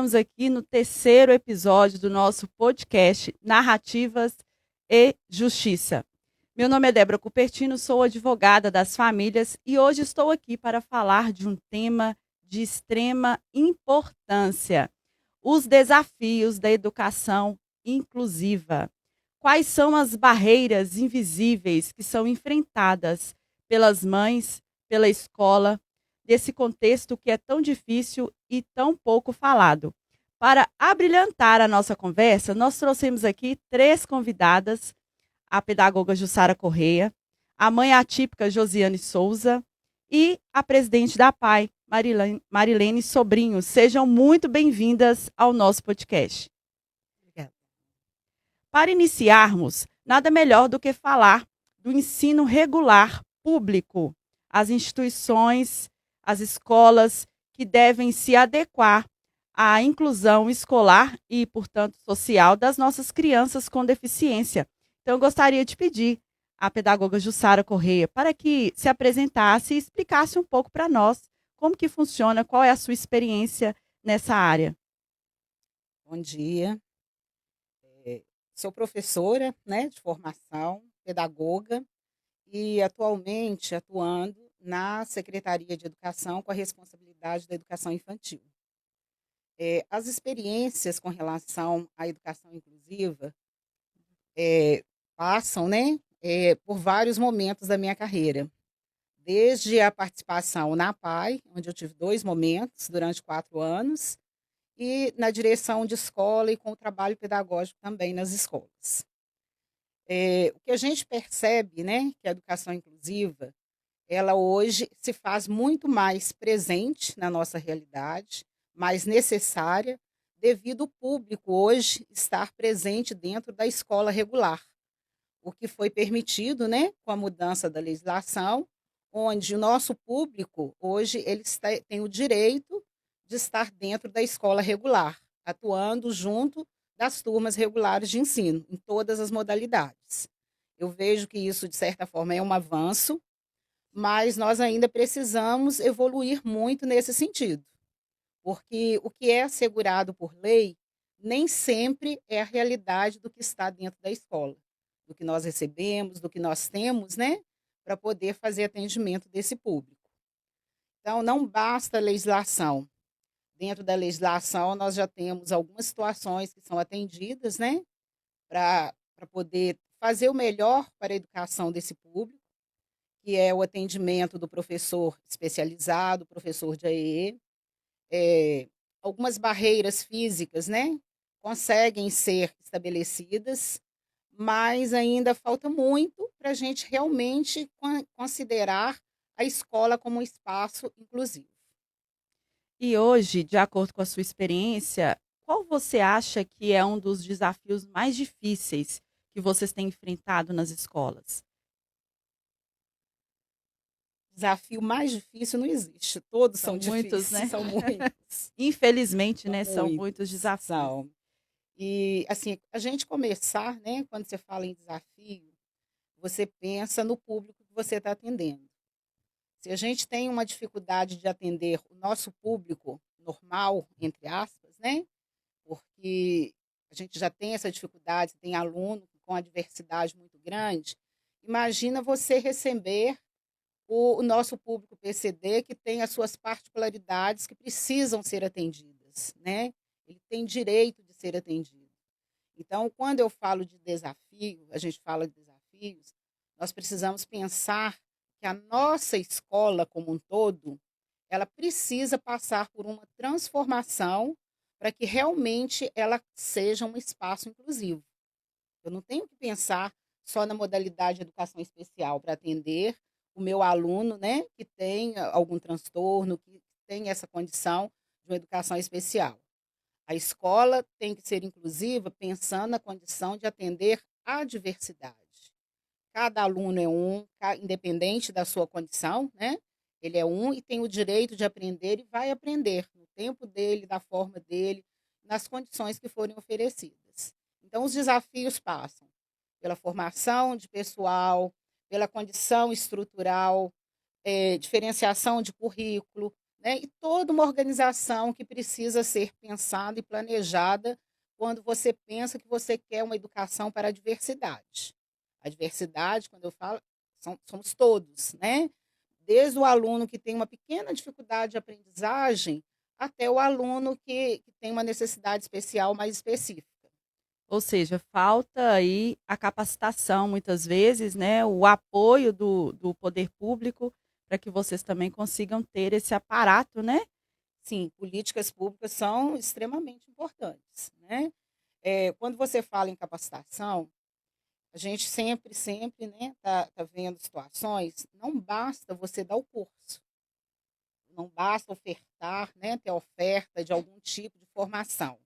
estamos aqui no terceiro episódio do nosso podcast Narrativas e Justiça. Meu nome é Débora Cupertino, sou advogada das famílias e hoje estou aqui para falar de um tema de extrema importância: os desafios da educação inclusiva. Quais são as barreiras invisíveis que são enfrentadas pelas mães, pela escola, desse contexto que é tão difícil e tão pouco falado? Para abrilhantar a nossa conversa, nós trouxemos aqui três convidadas: a pedagoga Jussara Correia, a mãe atípica Josiane Souza e a presidente da PAI, Marilene Sobrinho. Sejam muito bem-vindas ao nosso podcast. Obrigada. Para iniciarmos, nada melhor do que falar do ensino regular público, as instituições, as escolas que devem se adequar à inclusão escolar e, portanto, social das nossas crianças com deficiência. Então, eu gostaria de pedir à pedagoga Jussara Correia para que se apresentasse e explicasse um pouco para nós como que funciona, qual é a sua experiência nessa área. Bom dia. Sou professora, né, de formação, pedagoga, e atualmente atuando na Secretaria de Educação com a responsabilidade da educação infantil. As experiências com relação à educação inclusiva passam, né, por vários momentos da minha carreira. Desde a participação na PAI, onde eu tive 2 momentos durante 4 anos, e na direção de escola e com o trabalho pedagógico também nas escolas. O que a gente percebe, né, que a educação inclusiva, ela hoje se faz muito mais presente na nossa realidade, mais necessária, devido ao público hoje estar presente dentro da escola regular, o que foi permitido, né, com a mudança da legislação, onde o nosso público hoje tem o direito de estar dentro da escola regular, atuando junto das turmas regulares de ensino, em todas as modalidades. Eu vejo que isso, de certa forma, é um avanço, mas nós ainda precisamos evoluir muito nesse sentido, porque o que é assegurado por lei nem sempre é a realidade do que está dentro da escola, do que nós recebemos, do que nós temos, né, para poder fazer atendimento desse público. Então, não basta a legislação. Dentro da legislação, nós já temos algumas situações que são atendidas, né, para poder fazer o melhor para a educação desse público, que é o atendimento do professor especializado, professor de AEE. Algumas barreiras físicas, né, conseguem ser estabelecidas, mas ainda falta muito para a gente realmente considerar a escola como um espaço inclusivo. E hoje, de acordo com a sua experiência, qual você acha que é um dos desafios mais difíceis que vocês têm enfrentado nas escolas? Desafio mais difícil não existe, todos São são muitos, difíceis, né? são muitos, Infelizmente, são né, são muitos muitos, desafios. são. E, assim, a gente começar, né, quando você fala em desafio, você pensa no público que você está atendendo. Se a gente tem uma dificuldade de atender o nosso público normal, entre aspas, né, porque a gente já tem essa dificuldade, tem aluno com a diversidade muito grande, imagina você receber o nosso público PCD, que tem as suas particularidades que precisam ser atendidas, né? Ele tem direito de ser atendido. Então, quando eu falo de desafio, a gente fala de desafios, nós precisamos pensar que a nossa escola como um todo, ela precisa passar por uma transformação para que realmente ela seja um espaço inclusivo. Eu não tenho que pensar só na modalidade de educação especial para atender o meu aluno, né, que tem algum transtorno, que tem essa condição de uma educação especial. A escola tem que ser inclusiva pensando na condição de atender a diversidade. Cada aluno é um, independente da sua condição, né? Ele é um e tem o direito de aprender e vai aprender no tempo dele, da forma dele, nas condições que forem oferecidas. Então, os desafios passam pela formação de pessoal, pela condição estrutural, diferenciação de currículo, né, e toda uma organização que precisa ser pensada e planejada quando você pensa que você quer uma educação para a diversidade. A diversidade, quando eu falo, somos todos, né? Desde o aluno que tem uma pequena dificuldade de aprendizagem até o aluno que tem uma necessidade especial mais específica. Ou seja, falta aí a capacitação muitas vezes, né, o apoio do poder público para que vocês também consigam ter esse aparato, né? Sim, políticas públicas são extremamente importantes, né? Quando você fala em capacitação, a gente sempre, né, tá vendo situações, não basta você dar o curso, não basta ofertar, né, ter oferta de algum tipo de formação.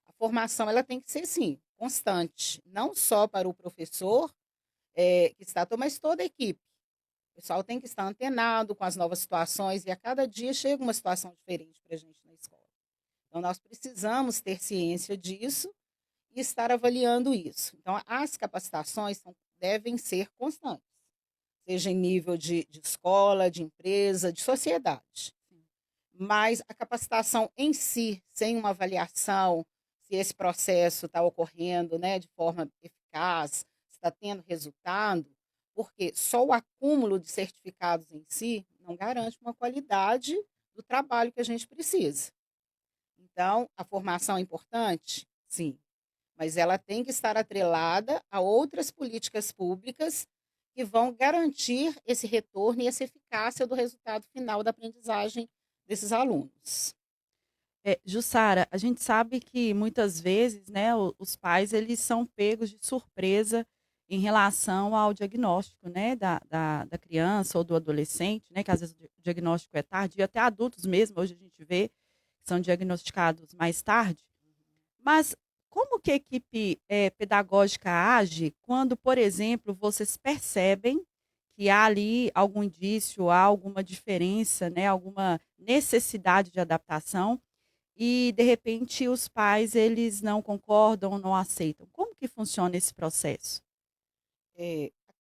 A formação ela tem que ser, sim, constante, não só para o professor que está, mas toda a equipe. O pessoal tem que estar antenado com as novas situações e a cada dia chega uma situação diferente para a gente na escola. Então, nós precisamos ter ciência disso e estar avaliando isso. Então, as capacitações devem ser constantes, seja em nível de escola, de empresa, de sociedade. Mas a capacitação em si, sem uma avaliação, se esse processo está ocorrendo, né, de forma eficaz, se está tendo resultado, porque só o acúmulo de certificados em si não garante uma qualidade do trabalho que a gente precisa. Então, a formação é importante? Sim, mas ela tem que estar atrelada a outras políticas públicas que vão garantir esse retorno e essa eficácia do resultado final da aprendizagem desses alunos. Jussara, a gente sabe que muitas vezes, né, os pais eles são pegos de surpresa em relação ao diagnóstico, né, da criança ou do adolescente, né, que às vezes o diagnóstico é tardio, até adultos mesmo, hoje a gente vê que são diagnosticados mais tarde. Mas como que a equipe pedagógica age quando, por exemplo, vocês percebem que há ali algum indício, há alguma diferença, né, alguma necessidade de adaptação e, de repente, os pais eles não concordam, não aceitam? Como que funciona esse processo?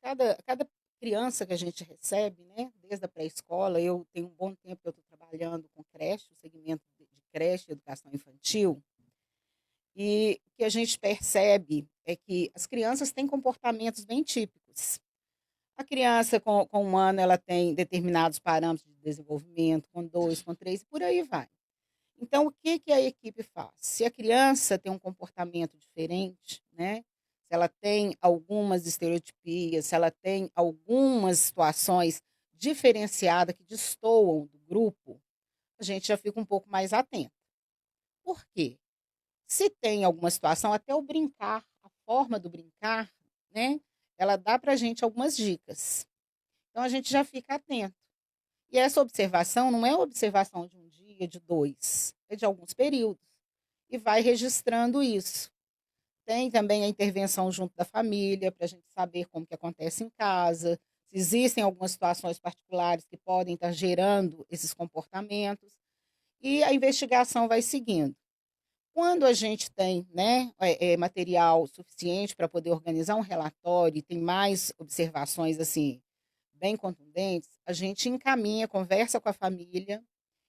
A cada criança que a gente recebe, né, desde a pré-escola, eu tenho um bom tempo que eu estou trabalhando com creche, o segmento de creche, educação infantil, e o que a gente percebe é que as crianças têm comportamentos bem típicos. A criança com 1 ano, ela tem determinados parâmetros de desenvolvimento, com 2, com 3, e por aí vai. Então, o que que a equipe faz? Se a criança tem um comportamento diferente, né? Se ela tem algumas estereotipias, se ela tem algumas situações diferenciadas que destoam do grupo, a gente já fica um pouco mais atento. Por quê? Se tem alguma situação, até o brincar, a forma do brincar, né? Ela dá para a gente algumas dicas. Então, a gente já fica atento. E essa observação não é observação de um dia, de 2, é de alguns períodos. E vai registrando isso. Tem também a intervenção junto da família, para a gente saber como que acontece em casa, se existem algumas situações particulares que podem estar gerando esses comportamentos. E a investigação vai seguindo. Quando a gente tem, né, material suficiente para poder organizar um relatório e tem mais observações assim bem contundentes, a gente encaminha, conversa com a família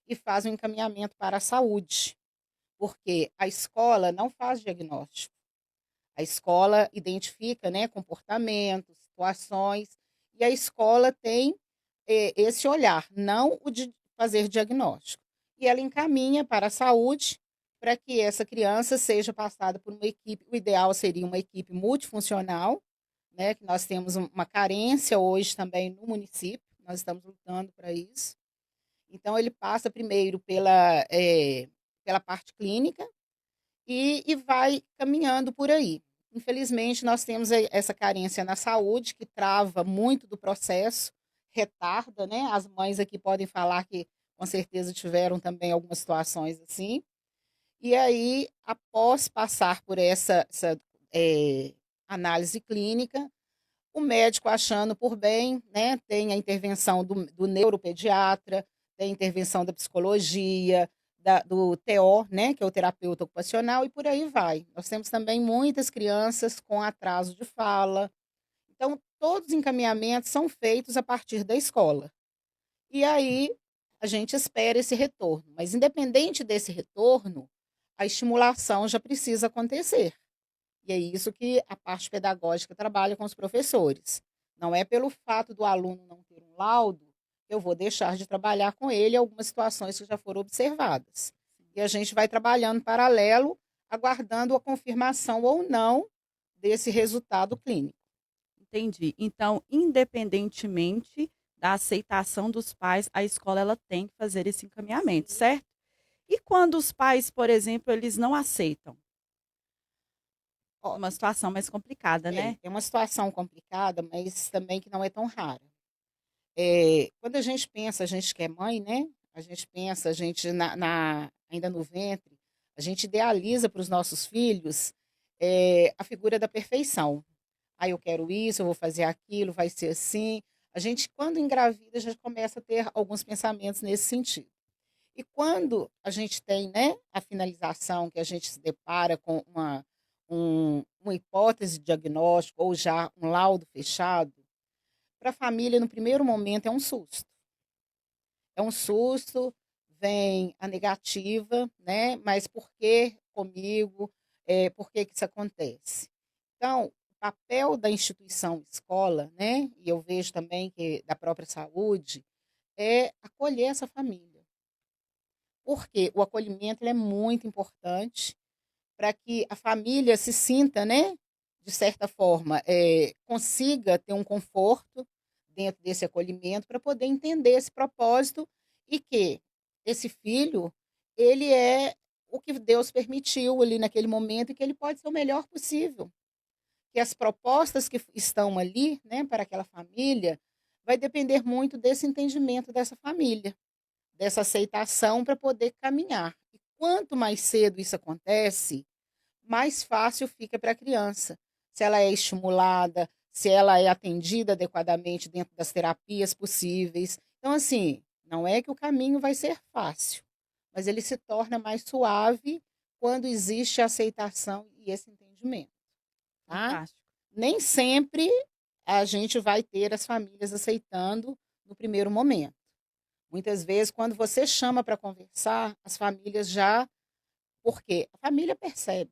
e faz um encaminhamento para a saúde, porque a escola não faz diagnóstico. A escola identifica, né, comportamentos, situações, e a escola tem esse olhar, não o de fazer diagnóstico. E ela encaminha para a saúde para que essa criança seja passada por uma equipe. O ideal seria uma equipe multifuncional, né, que nós temos uma carência hoje também no município, nós estamos lutando para isso. Então, ele passa primeiro pela parte clínica e vai caminhando por aí. Infelizmente, nós temos essa carência na saúde, que trava muito do processo, retarda, né? As mães aqui podem falar que com certeza tiveram também algumas situações assim. E aí, após passar por essa análise clínica, o médico achando por bem, né, tem a intervenção do neuropediatra, tem a intervenção da psicologia, do TO, né, que é o terapeuta ocupacional, e por aí vai. Nós temos também muitas crianças com atraso de fala. Então, todos os encaminhamentos são feitos a partir da escola. E aí, a gente espera esse retorno. Mas independente desse retorno, a estimulação já precisa acontecer. E é isso que a parte pedagógica trabalha com os professores. Não é pelo fato do aluno não ter um laudo que eu vou deixar de trabalhar com ele algumas situações que já foram observadas. E a gente vai trabalhando em paralelo, aguardando a confirmação ou não desse resultado clínico. Entendi. Então, independentemente da aceitação dos pais, a escola ela tem que fazer esse encaminhamento, certo? E quando os pais, por exemplo, eles não aceitam? Ó, Uma situação mais complicada, né? é uma situação complicada, mas também que não é tão rara. Quando a gente pensa, a gente que é mãe, né? A gente pensa, a gente ainda no ventre, a gente idealiza para os nossos filhos a figura da perfeição. Ah, eu quero isso, eu vou fazer aquilo, vai ser assim. A gente, quando engravida, já começa a ter alguns pensamentos nesse sentido. E quando a gente tem, né, a finalização, que a gente se depara com uma hipótese de diagnóstico ou já um laudo fechado, para a família, no primeiro momento, é um susto. É um susto, vem a negativa, né? Mas por que comigo? Por que que isso acontece? Então, o papel da instituição escola, né? E eu vejo também que da própria saúde, é acolher essa família. Porque o acolhimento ele é muito importante para que a família se sinta, né? De certa forma, consiga ter um conforto dentro desse acolhimento para poder entender esse propósito e que esse filho, ele é o que Deus permitiu ali naquele momento e que ele pode ser o melhor possível. Que as propostas que estão ali, né, para aquela família, vai depender muito desse entendimento dessa família, dessa aceitação para poder caminhar. E quanto mais cedo isso acontece, mais fácil fica para a criança. Se ela é estimulada, se ela é atendida adequadamente dentro das terapias possíveis. Então, assim, não é que o caminho vai ser fácil, mas ele se torna mais suave quando existe a aceitação e esse entendimento, tá? Fantástico. Nem sempre a gente vai ter as famílias aceitando no primeiro momento. Muitas vezes, quando você chama para conversar, as famílias já. Porque a família percebe,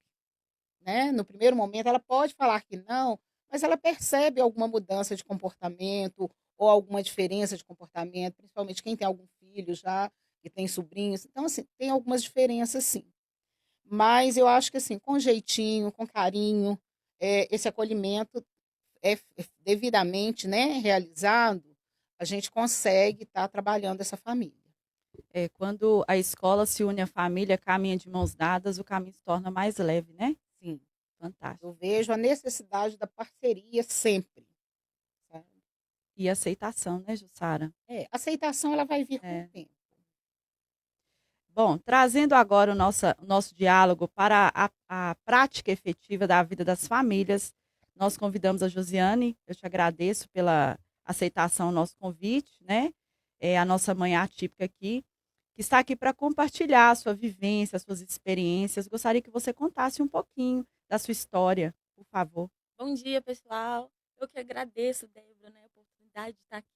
né? No primeiro momento, ela pode falar que não, mas ela percebe alguma mudança de comportamento ou alguma diferença de comportamento, principalmente quem tem algum filho já, que tem sobrinhos. Então, assim, tem algumas diferenças, sim. Mas eu acho que, assim, com jeitinho, com carinho, esse acolhimento é devidamente, né, realizado, a gente consegue estar trabalhando essa família. Quando a escola se une à família, caminha de mãos dadas, o caminho se torna mais leve, né? Sim, Fantástico. eu vejo a necessidade da parceria sempre, sabe? E aceitação, né, Jussara? A aceitação ela vai vir com o É. tempo. Bom, trazendo agora o nosso diálogo para a prática efetiva da vida das famílias, nós convidamos a Josiane, eu te agradeço pela aceitação ao nosso convite, né? É a nossa mãe atípica aqui, que está aqui para compartilhar a sua vivência, as suas experiências. Gostaria que você contasse um pouquinho da sua história, por favor. Bom dia, pessoal. Eu que agradeço, Débora, né, a oportunidade de estar aqui.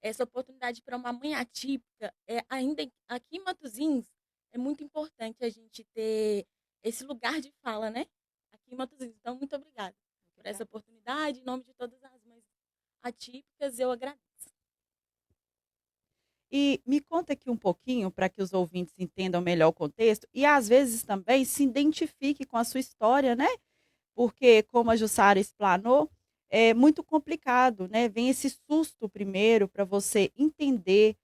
Essa oportunidade para uma mãe atípica, ainda aqui em Matosinhos, é muito importante a gente ter esse lugar de fala, né? Aqui em Matosinhos. Então, muito obrigada por essa oportunidade. Em nome de todas as mães atípicas, eu agradeço. E me conta aqui um pouquinho para que os ouvintes entendam melhor o contexto e às vezes também se identifique com a sua história, né? Porque, como a Jussara explanou, é muito complicado, né? Vem esse susto primeiro para você entender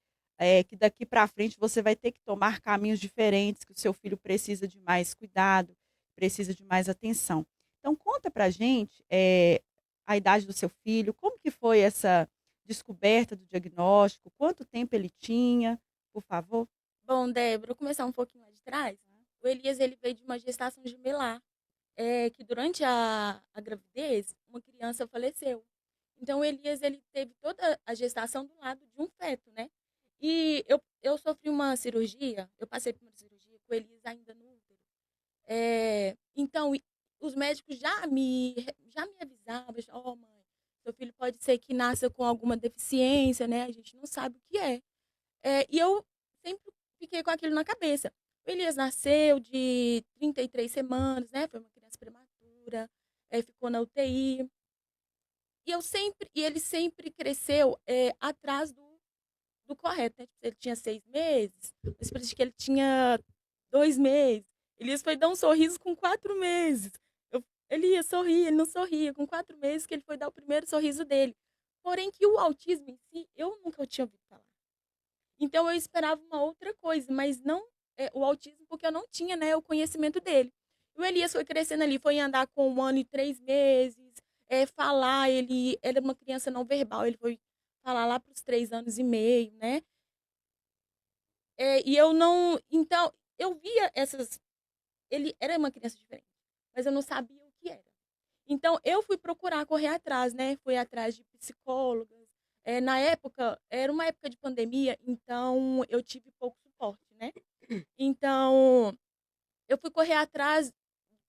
que daqui para frente você vai ter que tomar caminhos diferentes, que o seu filho precisa de mais cuidado, precisa de mais atenção. Então, conta para a gente a idade do seu filho, como que foi essa descoberta do diagnóstico, quanto tempo ele tinha, por favor? Bom, Débora, vou começar um pouquinho lá de trás. O Elias, ele veio de uma gestação gemelar. Que durante a gravidez, uma criança faleceu. Então, o Elias, ele teve toda a gestação do lado de um feto, né? E eu sofri uma cirurgia, eu passei por uma cirurgia com o Elias ainda no útero. Então, os médicos já me avisavam, ó, mãe, seu filho pode ser que nasça com alguma deficiência, né? A gente não sabe o que é. E eu sempre fiquei com aquilo na cabeça. O Elias nasceu de 33 semanas, né? Foi uma criança prematura, ficou na UTI. E ele sempre cresceu atrás do correto, né? Tipo, ele tinha 6 meses, mas parece que ele tinha 2 meses. Elias foi dar um sorriso com 4 meses. Ele ia sorrir, ele não sorria. Com 4 meses que ele foi dar o primeiro sorriso dele. Porém, que o autismo em si, eu nunca tinha ouvido falar. Então, eu esperava uma outra coisa, mas não o autismo, porque eu não tinha, né, o conhecimento dele. O Elias foi crescendo ali, foi andar com 1 ano e 3 meses, falar, ele era uma criança não verbal, ele foi falar lá para os 3 anos e meio, né? E eu não. Então, eu via essas. Ele era uma criança diferente, mas eu não sabia o que era. Então, eu fui procurar correr atrás, né? Fui atrás de psicólogas. Na época, era uma época de pandemia, então eu tive pouco suporte, né? Então, eu fui correr atrás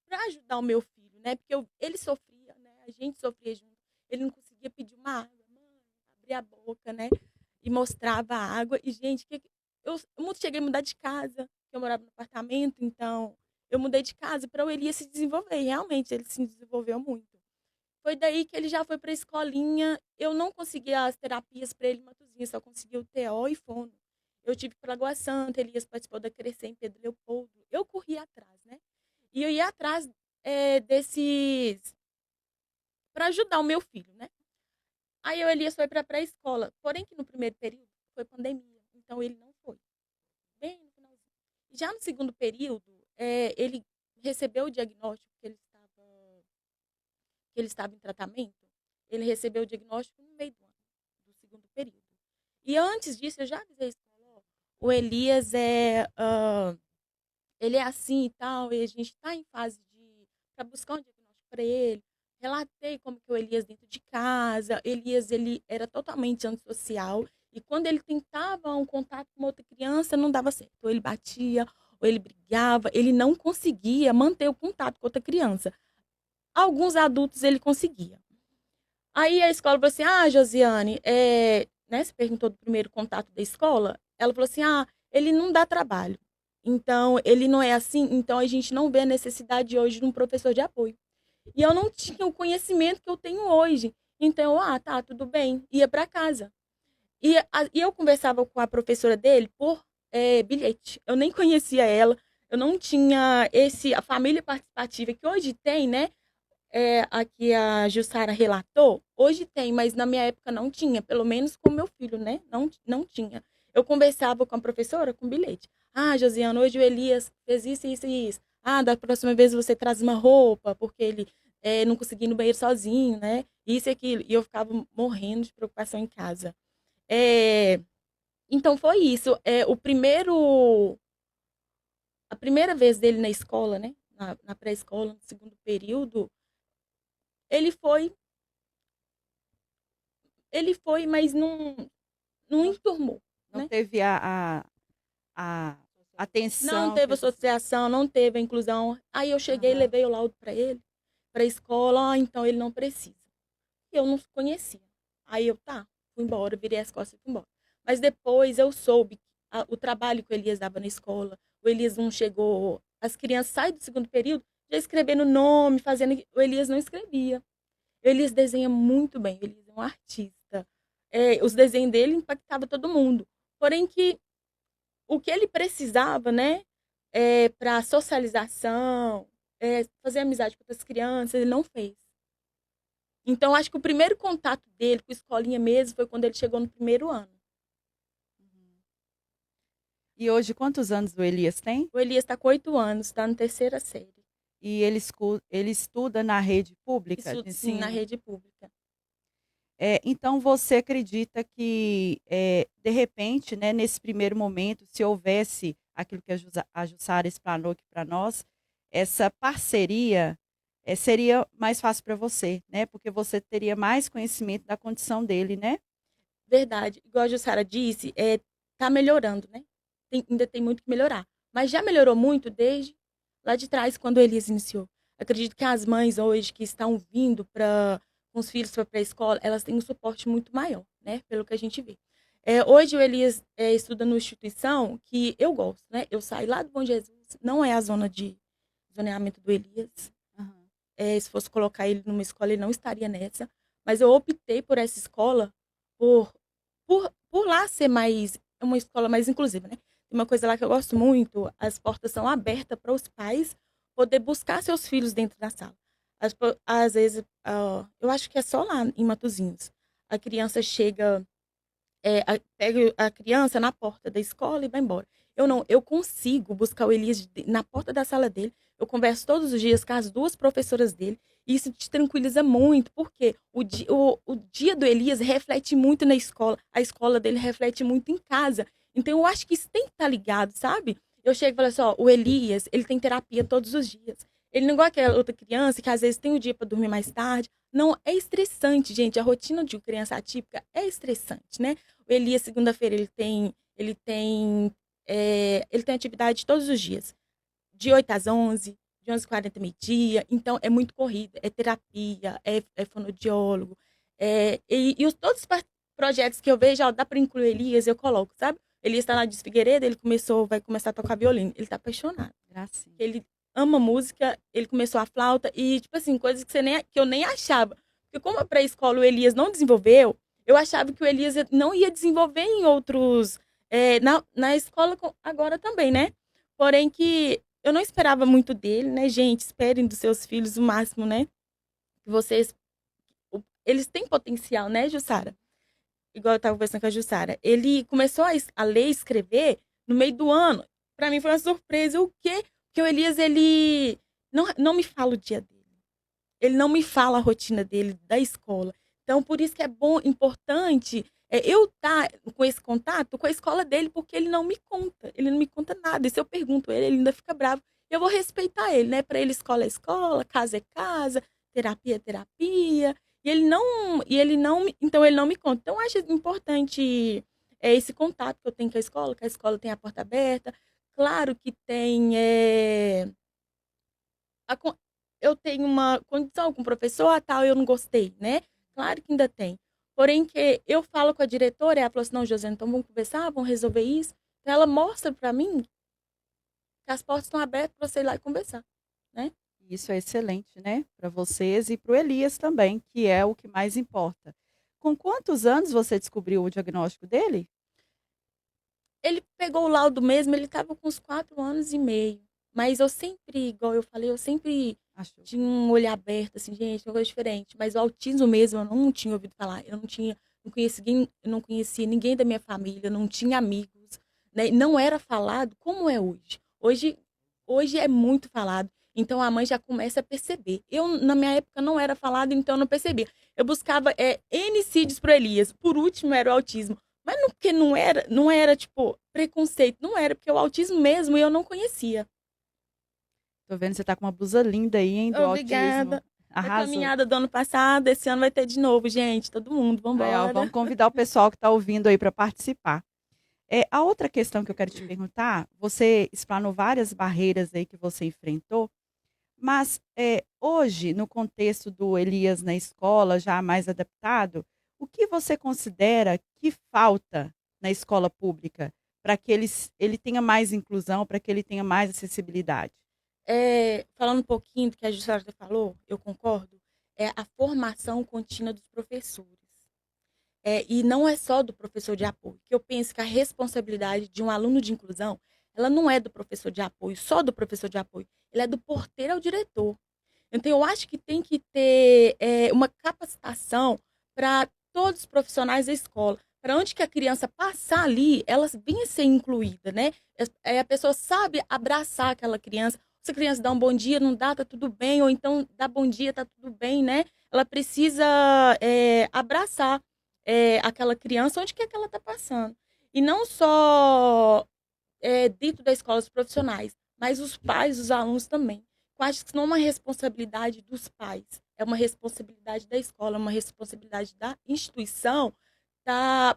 para ajudar o meu filho, né? Porque ele sofria, né? A gente sofria junto. Ele não conseguia pedir uma água, mãe, abria a boca, né? E mostrava a água. E, gente, eu cheguei a mudar de casa, eu morava no apartamento, então eu mudei de casa para o Elias se desenvolver. E realmente ele se desenvolveu muito. Foi daí que ele já foi para a escolinha. Eu não conseguia as terapias para ele em Matozinhos, só conseguia o TO e fono. Eu tive para Lagoa Santa, Elias participou da Crescer em Pedro Leopoldo. Eu corria atrás, né? E eu ia atrás desses para ajudar o meu filho, né? Aí o Elias foi para a pré-escola, porém que no primeiro período foi pandemia, então ele não foi. Bem no finalzinho. Já no segundo período, ele recebeu o diagnóstico que ele estava em tratamento. Ele recebeu o diagnóstico no meio do ano, do segundo período. E antes disso, eu já avisei a escola, o Elias ele é assim e tal, e a gente está em fase para buscar um diagnóstico para ele. Relatei como que o Elias dentro de casa, Elias ele era totalmente antissocial, e quando ele tentava um contato com outra criança, não dava certo. Ou ele batia, ou ele brigava, ele não conseguia manter o contato com outra criança. Alguns adultos ele conseguia. Aí a escola falou assim: ah, Josiane, né, você perguntou do primeiro contato da escola. Ela falou assim: ah, ele não dá trabalho. Então, ele não é assim. Então, a gente não vê a necessidade hoje de um professor de apoio. E eu não tinha o conhecimento que eu tenho hoje. Então, tá, tudo bem. Ia para casa. E eu conversava com a professora dele por bilhete. Eu nem conhecia ela. Eu não tinha a família participativa que hoje tem, né? Aqui a Jussara relatou, hoje tem, mas na minha época não tinha, pelo menos com meu filho, né? Não tinha. Eu conversava com a professora com bilhete. Ah, Josiana, hoje o Elias fez isso, isso e isso. Ah, da próxima vez você traz uma roupa, porque ele não conseguia ir no banheiro sozinho, né? Isso e aquilo. E eu ficava morrendo de preocupação em casa. É, então foi isso. A primeira vez dele na escola, né? Na pré-escola, no segundo período, ele foi mas não enturmou, Não né? teve a Não atenção que teve a gente... associação, não teve a inclusão. Aí eu cheguei e Aham. levei o laudo para ele, para a escola, então ele não precisa. E eu não conhecia. Aí fui embora, virei as costas e fui embora. Mas depois eu soube o trabalho que o Elias dava na escola. O Elias não chegou, as crianças saem do segundo período já escrevendo nome, fazendo. O Elias não escrevia. O Elias desenha muito bem, o Elias é um artista. Os desenhos dele impactavam todo mundo. Porém que o que ele precisava, né, para socialização, fazer amizade com outras crianças, ele não fez. Então, acho que o primeiro contato dele com a escolinha mesmo foi quando ele chegou no primeiro ano. E hoje, quantos anos o Elias tem? O Elias está com 8 anos, está na terceira série. E ele estuda na rede pública Isso, de sim, na ensino? rede pública. Então, você acredita que, de repente, né, nesse primeiro momento, se houvesse aquilo que a Jussara explanou aqui para nós, essa parceria seria mais fácil para você, né? Porque você teria mais conhecimento da condição dele, né? Verdade. Igual a Jussara disse, tá melhorando, né? Ainda tem muito que melhorar. Mas já melhorou muito desde lá de trás, quando o Elias iniciou. Acredito que as mães hoje que estão vindo com os filhos para a escola, elas têm um suporte muito maior, né? Pelo que a gente vê. Hoje o Elias estuda numa instituição que eu gosto, né? Eu saio lá do Bom Jesus, não é a zona de zoneamento do Elias. Aham. Se fosse colocar ele numa escola, ele não estaria nessa. Mas eu optei por essa escola por, por lá ser uma escola mais inclusiva, né? Tem uma coisa lá que eu gosto muito, as portas são abertas para os pais poder buscar seus filhos dentro da sala. Às vezes, eu acho que é só lá em Matozinhos. A criança chega, pega a criança na porta da escola e vai embora. Eu não, eu consigo buscar o Elias na porta da sala dele. Eu converso todos os dias com as duas professoras dele. E isso te tranquiliza muito, porque o dia do Elias reflete muito na escola. A escola dele reflete muito em casa. Então, eu acho que isso tem que estar ligado, sabe? Eu chego e falo assim, ó, o Elias, ele tem terapia todos os dias. Ele não é igual aquela outra criança que às vezes tem o dia para dormir mais tarde. Não, é estressante, gente. A rotina de uma criança atípica é estressante, né? O Elias, segunda-feira, ele tem atividade todos os dias, de 8 às 11, de 11h40 meio-dia. Então, é muito corrida, é terapia, é fonoaudiólogo. Todos os projetos que eu vejo, ó, dá para incluir Elias, eu coloco, sabe? Elias está na Diz Figueiredo, vai começar a tocar violino. Ele está apaixonado. Gracinha. Ele ama música, ele começou a flauta e, tipo assim, coisas que eu nem achava. Porque como a pré-escola o Elias não desenvolveu, eu achava que o Elias não ia desenvolver em outros... na escola agora também, né? Porém que eu não esperava muito dele, né, gente? Esperem dos seus filhos o máximo, né? Que vocês... Eles têm potencial, né, Jussara? Igual eu tava conversando com a Jussara. Ele começou a ler e escrever no meio do ano. Pra mim foi uma surpresa. O quê? Porque o Elias, ele não me fala o dia dele. Ele não me fala a rotina dele da escola. Então, por isso que é bom, importante eu estar com esse contato com a escola dele, porque ele não me conta. Ele não me conta nada. E se eu pergunto ele ainda fica bravo. Eu vou respeitar ele, né? Para ele, escola é escola, casa é casa, terapia é terapia. Então ele não me conta. Então, eu acho importante esse contato que eu tenho com a escola tem a porta aberta. Claro que tem eu tenho uma condição com o professor, tal, eu não gostei, né? Claro que ainda tem. Porém, que eu falo com a diretora, e ela falou assim, não, José, então vamos conversar, vamos resolver isso. Então, ela mostra para mim que as portas estão abertas para você ir lá e conversar, né? Isso é excelente, né? Para vocês e para o Elias também, que é o que mais importa. Com quantos anos você descobriu o diagnóstico dele? Ele pegou o laudo mesmo, ele estava com uns 4 anos e meio. Mas eu sempre, igual eu falei, eu sempre Achou. tinha um olho aberto, assim, gente, uma coisa diferente. Mas o autismo mesmo, eu não tinha ouvido falar. Eu não conhecia ninguém da minha família, não tinha amigos, né? Não era falado como é hoje. Hoje é muito falado. Então a mãe já começa a perceber. Eu, na minha época, não era falado, então eu não percebia. Eu buscava N CIDs pro Elias. Por último, era o autismo. Mas não, porque não era, tipo, preconceito. Não era, porque o autismo mesmo eu não conhecia. Tô vendo que você tá com uma blusa linda aí, hein, do Obrigada. autismo. A Arrasou. caminhada do ano passado, esse ano vai ter de novo, gente. Todo mundo, vamos Aí, ó, embora. vamos convidar o pessoal que está ouvindo aí para participar. A outra questão que eu quero te perguntar, você explanou várias barreiras aí que você enfrentou, mas hoje, no contexto do Elias na escola, já mais adaptado, o que você considera que falta na escola pública para que ele tenha mais inclusão, para que ele tenha mais acessibilidade? Falando um pouquinho do que a Jussara falou, eu concordo, é a formação contínua dos professores. E não é só do professor de apoio, que eu penso que a responsabilidade de um aluno de inclusão, ela não é do professor de apoio, só do professor de apoio, ela é do porteiro ao diretor. Então, eu acho que tem que ter uma capacitação para todos os profissionais da escola, para onde que a criança passar ali, ela venha ser incluída, né? A pessoa sabe abraçar aquela criança. Se a criança dá um bom dia, não dá, tá tudo bem, ou então dá bom dia, tá tudo bem, né? Ela precisa abraçar aquela criança onde que é que ela está passando. E não só dentro da escola os profissionais, mas os pais, os alunos também. Eu acho que isso não é uma responsabilidade dos pais, é uma responsabilidade da escola, é uma responsabilidade da instituição estar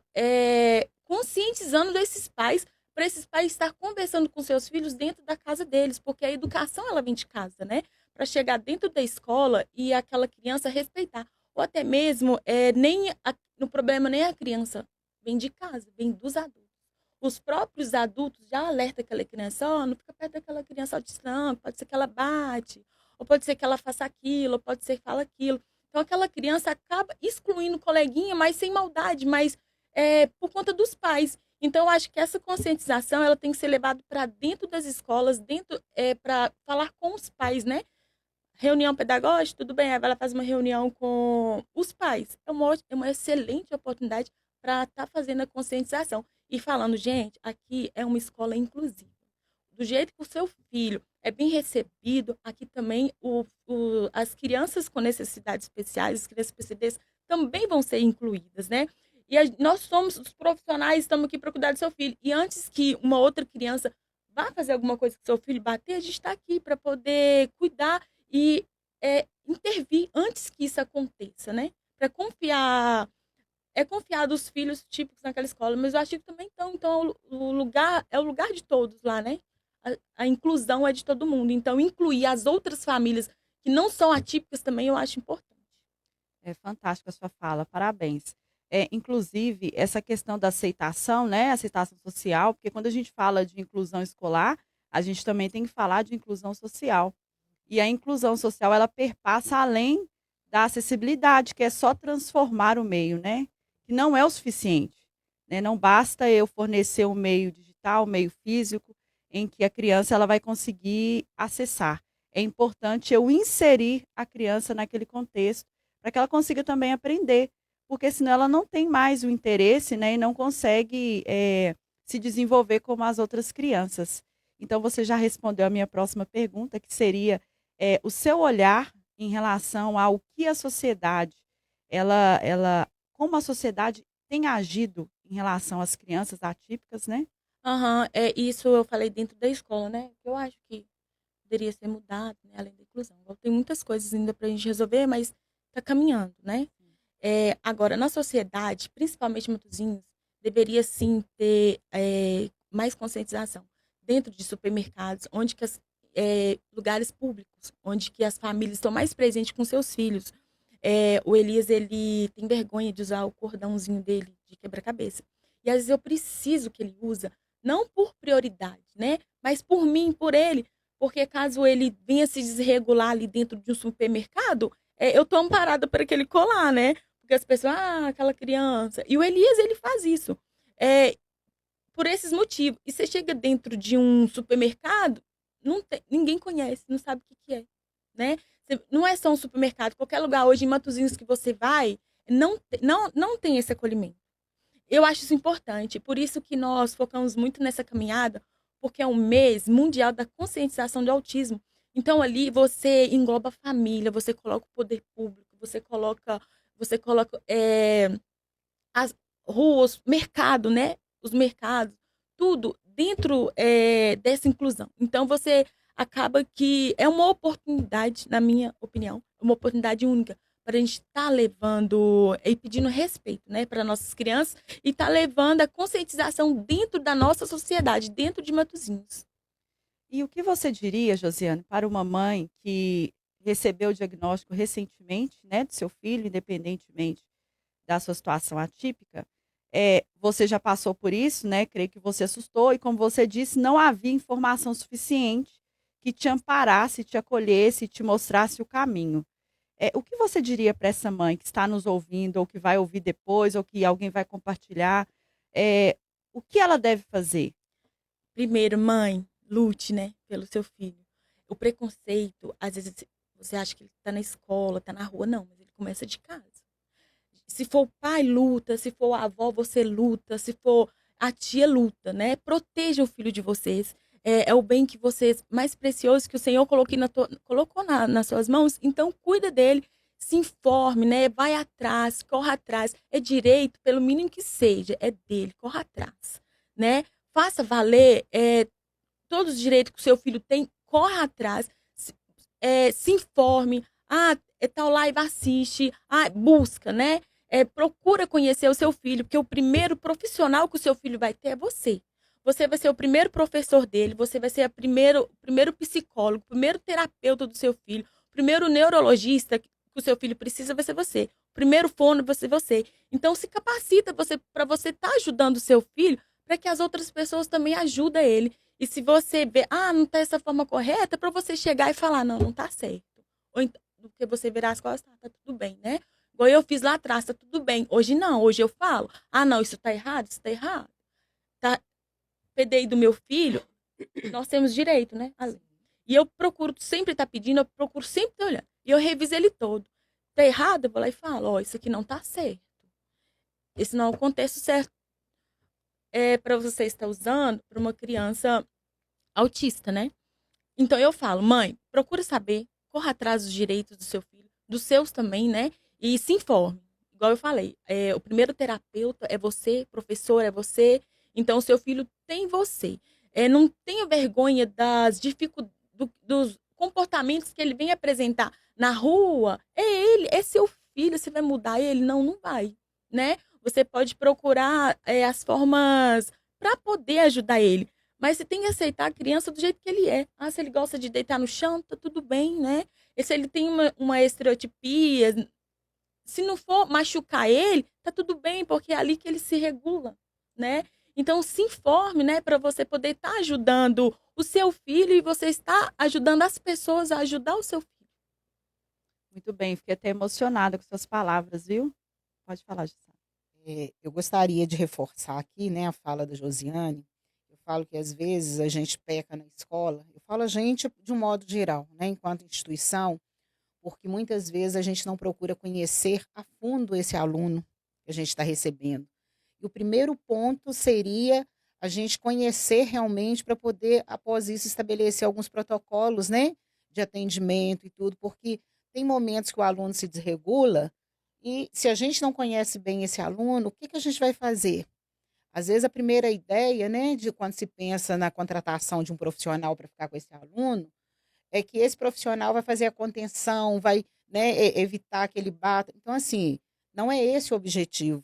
conscientizando desses pais, para esses pais estar conversando com seus filhos dentro da casa deles, porque a educação ela vem de casa, né? Para chegar dentro da escola e aquela criança respeitar. Ou até mesmo, no problema nem a criança vem de casa, vem dos adultos. Os próprios adultos já alertam aquela criança, não fica perto daquela criança autista, não, pode ser que ela bate, ou pode ser que ela faça aquilo, ou pode ser que fala aquilo. Então aquela criança acaba excluindo o coleguinha, mas sem maldade, mas por conta dos pais. Então eu acho que essa conscientização ela tem que ser levada para dentro das escolas, para falar com os pais, né? Reunião pedagógica, tudo bem, aí ela faz uma reunião com os pais. É uma excelente oportunidade para estar fazendo a conscientização. E falando, gente, aqui é uma escola inclusiva. Do jeito que o seu filho é bem recebido, aqui também as crianças com necessidades especiais, as crianças PCDs, também vão ser incluídas, né? E nós somos os profissionais, estamos aqui para cuidar do seu filho. E antes que uma outra criança vá fazer alguma coisa com seu filho, bater, a gente está aqui para poder cuidar e intervir antes que isso aconteça, né? Para confiar dos filhos típicos naquela escola, mas eu acho que também então o lugar é o lugar de todos lá, né? A inclusão é de todo mundo, então incluir as outras famílias que não são atípicas também eu acho importante. É fantástica a sua fala, parabéns. Inclusive, essa questão da aceitação, né? Aceitação social, porque quando a gente fala de inclusão escolar, a gente também tem que falar de inclusão social. E a inclusão social, ela perpassa além da acessibilidade, que é só transformar o meio, né? Que não é o suficiente, né? Não basta eu fornecer um meio digital, um meio físico, em que a criança ela vai conseguir acessar. É importante eu inserir a criança naquele contexto, para que ela consiga também aprender, porque senão ela não tem mais o interesse, né? E não consegue se desenvolver como as outras crianças. Então, você já respondeu a minha próxima pergunta, que seria o seu olhar em relação ao que a sociedade, como a sociedade tem agido em relação às crianças atípicas, né? Isso eu falei dentro da escola, né? Eu acho que poderia ser mudado, né? Além da inclusão. Tem muitas coisas ainda para a gente resolver, mas está caminhando, né? Agora, na sociedade, principalmente em Matosinhos, deveria sim ter mais conscientização dentro de supermercados, onde que lugares públicos, onde que as famílias estão mais presentes com seus filhos. O Elias, ele tem vergonha de usar o cordãozinho dele de quebra-cabeça. E às vezes eu preciso que ele usa, não por prioridade, né? Mas por mim, por ele. Porque caso ele venha se desregular ali dentro de um supermercado, eu tô amparada para aquele colar, né? Porque as pessoas, aquela criança. E o Elias, ele faz isso. Por esses motivos. E você chega dentro de um supermercado, ninguém conhece, não sabe o que é, né? Não é só um supermercado. Qualquer lugar hoje em Matosinhos que você vai, não tem esse acolhimento. Eu acho isso importante. Por isso que nós focamos muito nessa caminhada, porque é um mês mundial da conscientização do autismo. Então, ali você engloba a família, você coloca o poder público, você coloca as ruas, mercado, né? Os mercados, tudo dentro dessa inclusão. Então, você acaba que é uma oportunidade, na minha opinião, uma oportunidade única para a gente estar levando e pedindo respeito, né, para nossas crianças e estar levando a conscientização dentro da nossa sociedade, dentro de Matosinhos. E o que você diria, Josiane, para uma mãe que recebeu o diagnóstico recentemente, né, do seu filho, independentemente da sua situação atípica? Você já passou por isso, né? Creio que você assustou e, como você disse, não havia informação suficiente que te amparasse, te acolhesse, te mostrasse o caminho. O que você diria para essa mãe que está nos ouvindo, ou que vai ouvir depois, ou que alguém vai compartilhar? O que ela deve fazer? Primeiro, mãe, lute, né, pelo seu filho. O preconceito, às vezes você acha que ele está na escola, está na rua, não, mas ele começa de casa. Se for o pai, luta. Se for a avó, você luta. Se for a tia, luta, né? Proteja o filho de vocês. É o bem que vocês, mais precioso que o Senhor colocou nas suas mãos. Então, cuida dele, se informe, né? Vai atrás, corra atrás. É direito, pelo mínimo que seja, é dele, corra atrás, né? Faça valer todos os direitos que o seu filho tem, corra atrás, se informe. Tal live assiste, busca, né? Procura conhecer o seu filho, porque o primeiro profissional que o seu filho vai ter é você. Você vai ser o primeiro professor dele, você vai ser o primeiro psicólogo, o primeiro terapeuta do seu filho, o primeiro neurologista que o seu filho precisa vai ser você. primeiro fono vai ser você. Então, se capacita para você estar ajudando o seu filho, para que as outras pessoas também ajudem ele. E se você vê, não tá dessa forma correta, para você chegar e falar, não tá certo. Ou então, porque você virar as costas, tá tudo bem, né? Igual eu fiz lá atrás, tá tudo bem. Hoje não, hoje eu falo, não, isso tá errado, isso tá errado. Tá, PDI do meu filho, nós temos direito, né? E eu procuro sempre estar pedindo, eu procuro sempre estar olhando. E eu reviso ele todo. Tá errado? Eu vou lá e falo, isso aqui não tá certo. Esse não é o contexto certo para você estar usando para uma criança autista, né? Então eu falo, mãe, procura saber, corra atrás dos direitos do seu filho, dos seus também, né? E se informe. Igual eu falei, o primeiro terapeuta é você, professor é você, então o seu filho tem você. Não tenha vergonha das dificuldades, dos comportamentos que ele vem apresentar na rua. É ele, é seu filho, você vai mudar ele? Não vai, né? Você pode procurar as formas para poder ajudar ele. Mas você tem que aceitar a criança do jeito que ele é. Se ele gosta de deitar no chão, tá tudo bem, né? E se ele tem uma estereotipia, se não for machucar ele, tá tudo bem, porque é ali que ele se regula, né? Então, se informe, né, para você poder estar ajudando o seu filho e você está ajudando as pessoas a ajudar o seu filho. Muito bem, fiquei até emocionada com suas palavras, viu? Pode falar, Jussara. Eu gostaria de reforçar aqui, né, a fala da Josiane. Eu falo que às vezes a gente peca na escola. Eu falo a gente de um modo geral, né, enquanto instituição, porque muitas vezes a gente não procura conhecer a fundo esse aluno que a gente está recebendo. E o primeiro ponto seria a gente conhecer realmente para poder, após isso, estabelecer alguns protocolos, né, de atendimento e tudo, porque tem momentos que o aluno se desregula e se a gente não conhece bem esse aluno, o que a gente vai fazer? Às vezes a primeira ideia, né, de quando se pensa na contratação de um profissional para ficar com esse aluno, é que esse profissional vai fazer a contenção, vai, né, evitar que ele bata. Então, assim, não é esse o objetivo.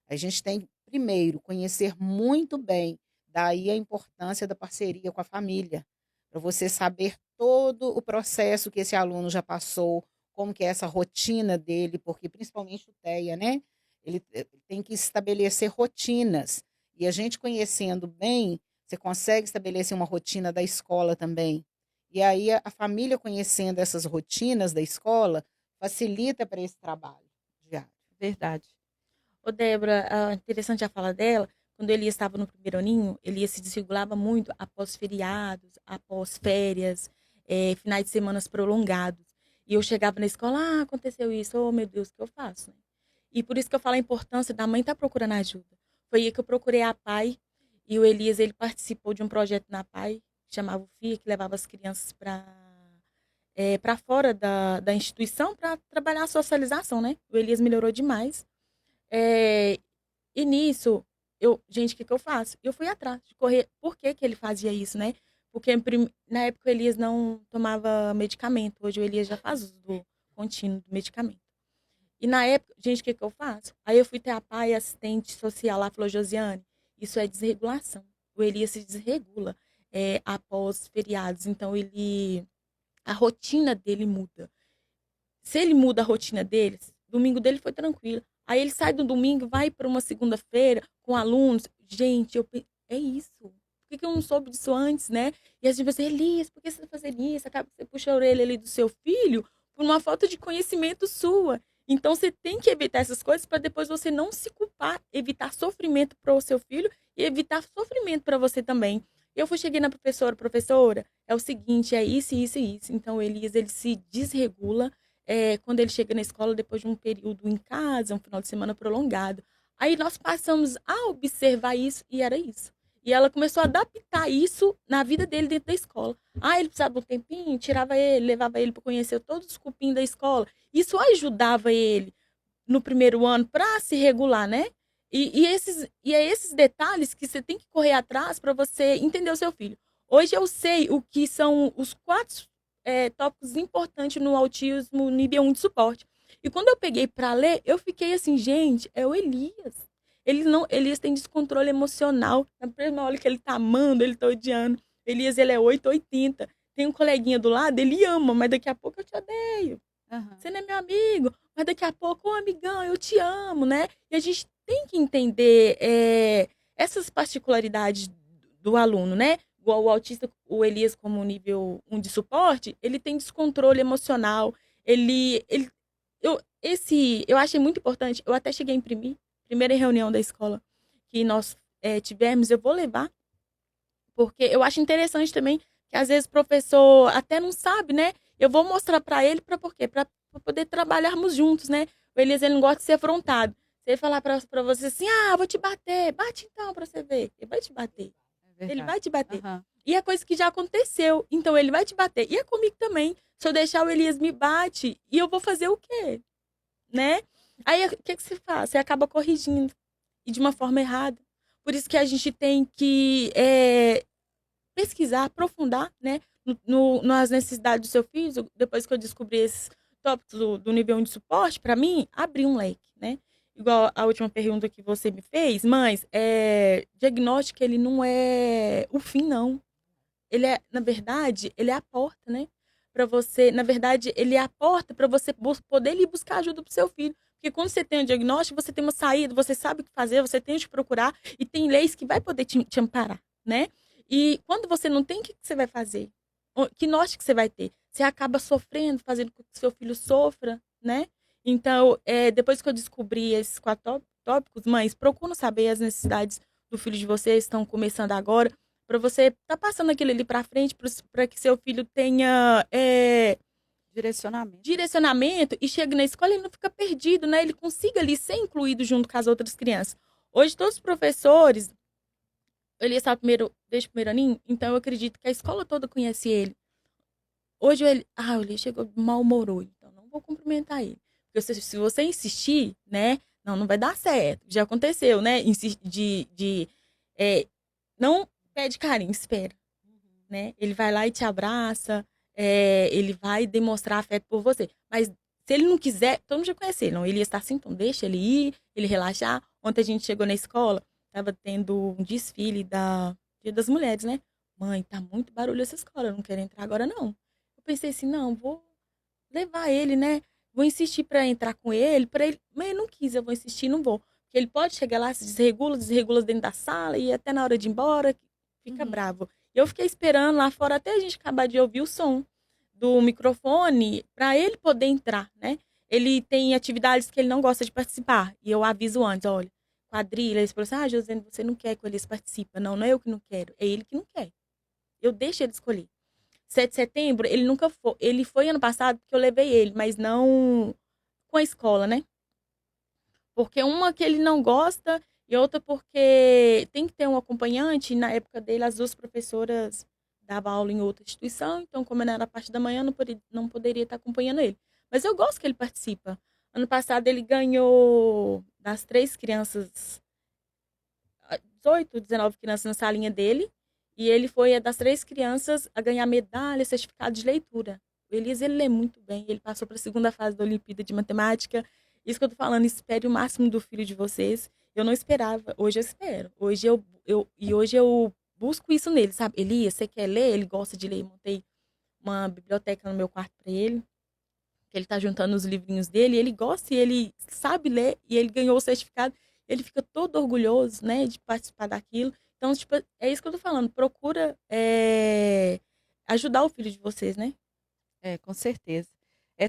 A gente tem que, primeiro, conhecer muito bem, daí a importância da parceria com a família, para você saber todo o processo que esse aluno já passou, como que é essa rotina dele, porque principalmente o TEA, né? Ele tem que estabelecer rotinas. E a gente conhecendo bem, você consegue estabelecer uma rotina da escola também. E aí a família conhecendo essas rotinas da escola facilita para esse trabalho diário. Verdade. Ô, Débora, interessante a fala dela. Quando ele estava no primeiro aninho, ele se desregulava muito após feriados, após férias, finais de semana prolongados. E eu chegava na escola, aconteceu isso, oh meu Deus, o que eu faço? E por isso que eu falo a importância da mãe estar procurando ajuda. Foi aí que eu procurei a PAI, e o Elias, ele participou de um projeto na PAI, que chamava o FIA, que levava as crianças para fora da instituição para trabalhar a socialização, né? O Elias melhorou demais. E nisso, gente, o que eu faço? Eu fui atrás de correr. Por que ele fazia isso, né? Porque na época o Elias não tomava medicamento. Hoje o Elias já faz uso do contínuo do medicamento. E na época, gente, o que eu faço? Aí eu fui ter a PAI, assistente social lá, falou, Josiane, isso é desregulação. O Elias se desregula após feriados. Então, a rotina dele muda. Se ele muda a rotina dele, domingo dele foi tranquilo. Aí ele sai do domingo, vai para uma segunda-feira com alunos. Gente, é isso. Por que eu não soube disso antes, né? E a gente vai dizer, Elias, por que você está fazendo isso? Acaba que você puxa a orelha ali do seu filho por uma falta de conhecimento sua. Então, você tem que evitar essas coisas para depois você não se culpar, evitar sofrimento para o seu filho e evitar sofrimento para você também. Eu cheguei na professora, é o seguinte, é isso, isso e isso. Então, o Elias, ele se desregula quando ele chega na escola depois de um período em casa, um final de semana prolongado. Aí nós passamos a observar isso e era isso. E ela começou a adaptar isso na vida dele dentro da escola. Ele precisava de um tempinho, tirava ele, levava ele para conhecer todos os cupins da escola. Isso ajudava ele no primeiro ano para se regular, né? E é esses detalhes que você tem que correr atrás para você entender o seu filho. Hoje eu sei o que são os 4 tópicos importantes no autismo nível 1 de suporte. E quando eu peguei para ler, eu fiquei assim, gente, é o Elias. Elias tem descontrole emocional. Na mesma hora que ele tá amando, ele tá odiando. Elias, ele é 880. Tem um coleguinha do lado, ele ama, mas daqui a pouco eu te odeio. Você não é meu amigo. mas daqui a pouco, ô amigão, eu te amo, né? E a gente tem que entender essas particularidades do aluno, né? Igual o autista, o Elias, como nível 1 de suporte, ele tem descontrole emocional, eu achei muito importante, eu até cheguei a imprimir, primeira reunião da escola que nós tivemos, eu vou levar, porque eu acho interessante também que às vezes o professor até não sabe, né? Eu vou mostrar para ele para por quê? Para poder trabalharmos juntos, né? O Elias ele não gosta de ser afrontado. Se ele falar para você assim: "Ah, vou te bater". Bate então para você ver. Ele vai te bater. É Ele verdade. vai te bater. Aham. E é coisa que já aconteceu. Então ele vai te bater. E é comigo também. Se eu deixar o Elias me bate, e eu vou fazer o quê? Né? Aí o que você faz? Você acaba corrigindo. E de uma forma errada. Por isso que a gente tem que pesquisar, aprofundar, né, nas necessidades do seu filho. Depois que eu descobri esses tópicos do nível 1 de suporte, para mim, abriu um leque, né? Igual a última pergunta que você me fez, mas diagnóstico, ele não é o fim, não. Ele é, na verdade, ele é a porta, né? Para você, na verdade, ele é a porta para você poder ir buscar ajuda para o seu filho. Porque quando você tem um diagnóstico, você tem uma saída, você sabe o que fazer, você tem onde procurar e tem leis que vai poder te amparar, né? E quando você não tem, o que você vai fazer? Que norte que você vai ter? Você acaba sofrendo, fazendo com que seu filho sofra, né? Então, depois que eu descobri esses 4 tópicos, mães, procuram saber as necessidades do filho de vocês, estão começando agora, para você tá passando aquilo ali para frente, para que seu filho tenha Direcionamento. direcionamento e chegue na escola e ele não fica perdido, né? Ele consiga ali ser incluído junto com as outras crianças. Hoje, todos os professores, ele está desde o primeiro aninho, então eu acredito que a escola toda conhece ele. Hoje ele chegou mal-humorou, então não vou cumprimentar ele. Porque se você insistir, né, não vai dar certo. Já aconteceu, né? Não pede carinho, espera, né? Ele vai lá e te abraça, ele vai demonstrar afeto por você. Mas se ele não quiser, todo mundo já conhece ele, não, ele ia estar assim, então deixa ele ir, ele relaxar. Ontem a gente chegou na escola, tava tendo um desfile da Dia das Mulheres, né? Mãe, tá muito barulho essa escola, eu não quero entrar agora, não. Eu pensei assim, não, vou levar ele, né? Vou insistir para entrar com ele, para ele. Mas ele não quis, eu vou insistir, não vou. Porque ele pode chegar lá, se desregula dentro da sala e até na hora de ir embora fica bravo. E eu fiquei esperando lá fora até a gente acabar de ouvir o som do microfone para ele poder entrar, né? Ele tem atividades que ele não gosta de participar. E eu aviso antes, olha, quadrilha, ele falou assim, José, você não quer que o Elias participe. Não, não é eu que não quero, é ele que não quer. Eu deixo ele escolher. 7 de setembro, ele nunca foi. Ele foi ano passado porque eu levei ele, mas não com a escola, né? Porque uma que ele não gosta e outra porque tem que ter um acompanhante. E na época dele, as duas professoras davam aula em outra instituição, então, como era a parte da manhã, não poderia estar acompanhando ele. Mas eu gosto que ele participa. Ano passado, ele ganhou das 3 crianças, 18, 19 crianças na salinha dele. E ele foi das 3 crianças a ganhar medalha, certificado de leitura. O Elias, ele lê muito bem. Ele passou para a segunda fase da Olimpíada de Matemática. Isso que eu tô falando, espere o máximo do filho de vocês. Eu não esperava, hoje eu espero. Hoje eu busco isso nele, sabe? Elias, você quer ler? Ele gosta de ler. Montei uma biblioteca no meu quarto para ele. Que ele tá juntando os livrinhos dele. Ele gosta e ele sabe ler. E ele ganhou o certificado. Ele fica todo orgulhoso, né, de participar daquilo. Então, tipo, é isso que eu tô falando. Procura ajudar o filho de vocês, né? Com certeza.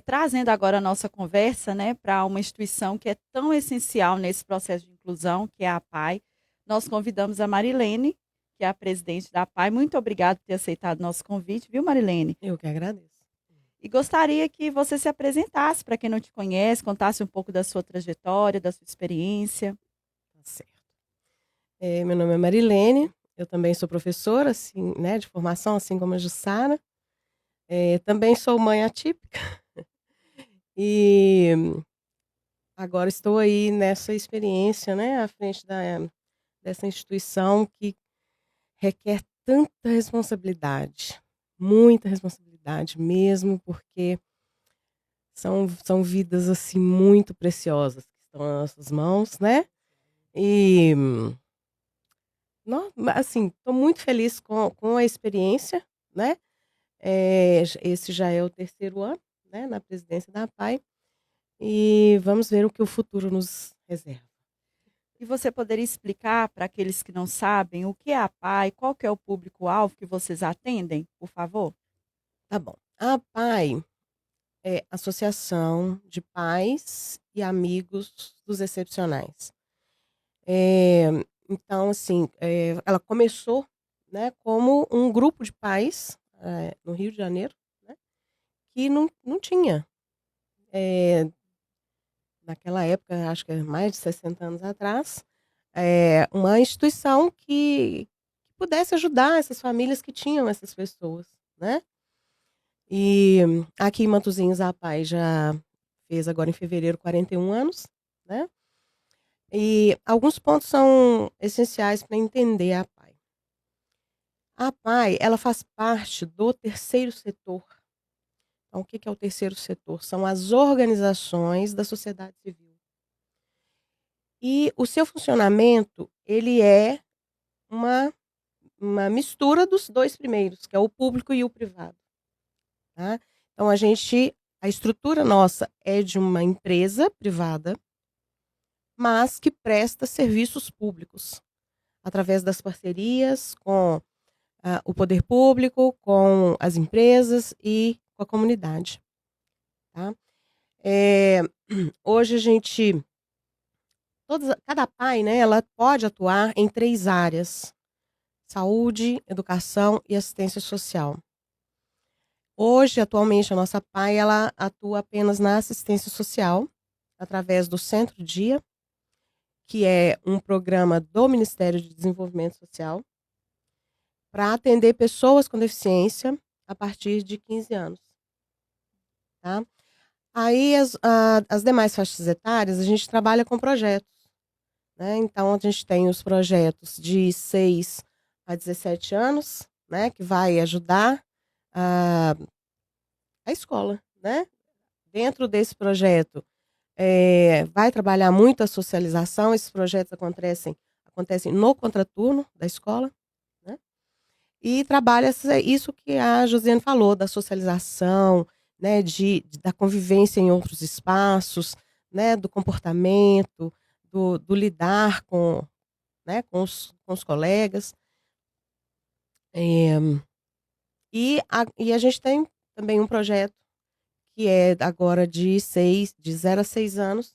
Trazendo agora a nossa conversa, né, para uma instituição que é tão essencial nesse processo de inclusão, que é a PAI. Nós convidamos a Marilene, que é a presidente da PAI. Muito obrigada por ter aceitado o nosso convite, viu, Marilene? Eu que agradeço. E gostaria que você se apresentasse para quem não te conhece, contasse um pouco da sua trajetória, da sua experiência. Tá certo. Meu nome é Marilene, eu também sou professora, assim, né, de formação, assim como a Jussara. Também sou mãe atípica. E agora estou aí nessa experiência, né, à frente dessa instituição que requer tanta responsabilidade, muita responsabilidade mesmo, porque são vidas assim muito preciosas que estão nas nossas mãos, né? E assim, estou muito feliz com a experiência, né? Esse já é o 3º ano, né, na presidência da PAI. e vamos ver o que o futuro nos reserva. E você poderia explicar para aqueles que não sabem o que é a PAI, qual que é o público-alvo que vocês atendem, por favor? Tá bom. A PAI é Associação de Pais e Amigos dos Excepcionais. Então, assim, ela começou, né, como um grupo de pais no Rio de Janeiro, né, que não tinha. Naquela época, acho que é mais de 60 anos atrás, uma instituição que pudesse ajudar essas famílias que tinham essas pessoas, né? E aqui em Matosinhos, a PAI já fez agora em fevereiro 41 anos, né? E alguns pontos são essenciais para entender a PAI. A PAI, ela faz parte do terceiro setor. Então, o que é o terceiro setor? São as organizações da sociedade civil. E o seu funcionamento, ele é uma mistura dos dois primeiros, que é o público e o privado. Tá? Então, a estrutura nossa é de uma empresa privada, mas que presta serviços públicos, através das parcerias com o poder público, com as empresas e com a comunidade. Tá? Hoje cada PAI, né, ela pode atuar em 3 áreas: saúde, educação e assistência social. Hoje, atualmente, a nossa PAI, ela atua apenas na assistência social, através do Centro Dia, que é um programa do Ministério de Desenvolvimento Social, para atender pessoas com deficiência a partir de 15 anos. Tá? Aí, as demais faixas etárias, a gente trabalha com projetos. Né? Então, a gente tem os projetos de 6 a 17 anos, né, que vai ajudar a escola. Né? Dentro desse projeto, vai trabalhar muito a socialização. Esses projetos acontecem no contraturno da escola, né? E trabalha isso que a Josiane falou, da socialização, né, da convivência em outros espaços, né, do comportamento, do lidar né, com os colegas. E a gente tem também um projeto que é agora de 0 a 6 anos,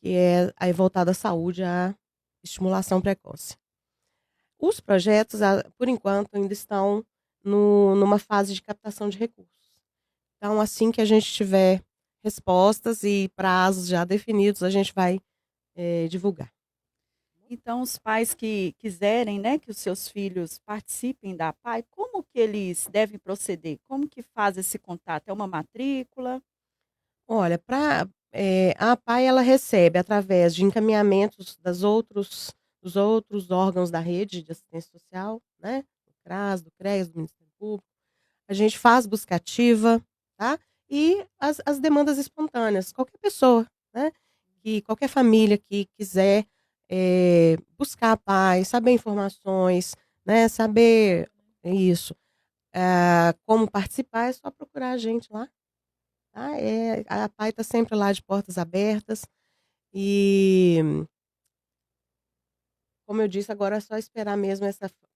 que é aí voltado à saúde, à estimulação precoce. Os projetos, por enquanto, ainda estão numa fase de captação de recursos. Então, assim que a gente tiver respostas e prazos já definidos, a gente vai divulgar. Então, os pais que quiserem, né, que os seus filhos participem da PAI, como que eles devem proceder? Como que faz esse contato? É uma matrícula? Olha, a PAI, ela recebe através de encaminhamentos dos outros órgãos da rede de assistência social, né? Do CRAS, do CREAS, do Ministério Público. A gente faz busca ativa, tá? E as demandas espontâneas. Qualquer pessoa, né? Qualquer família que quiser buscar a PAI, saber informações, né? Saber isso, como participar, é só procurar a gente lá. Tá? A PAI está sempre lá de portas abertas e, como eu disse, agora é só esperar mesmo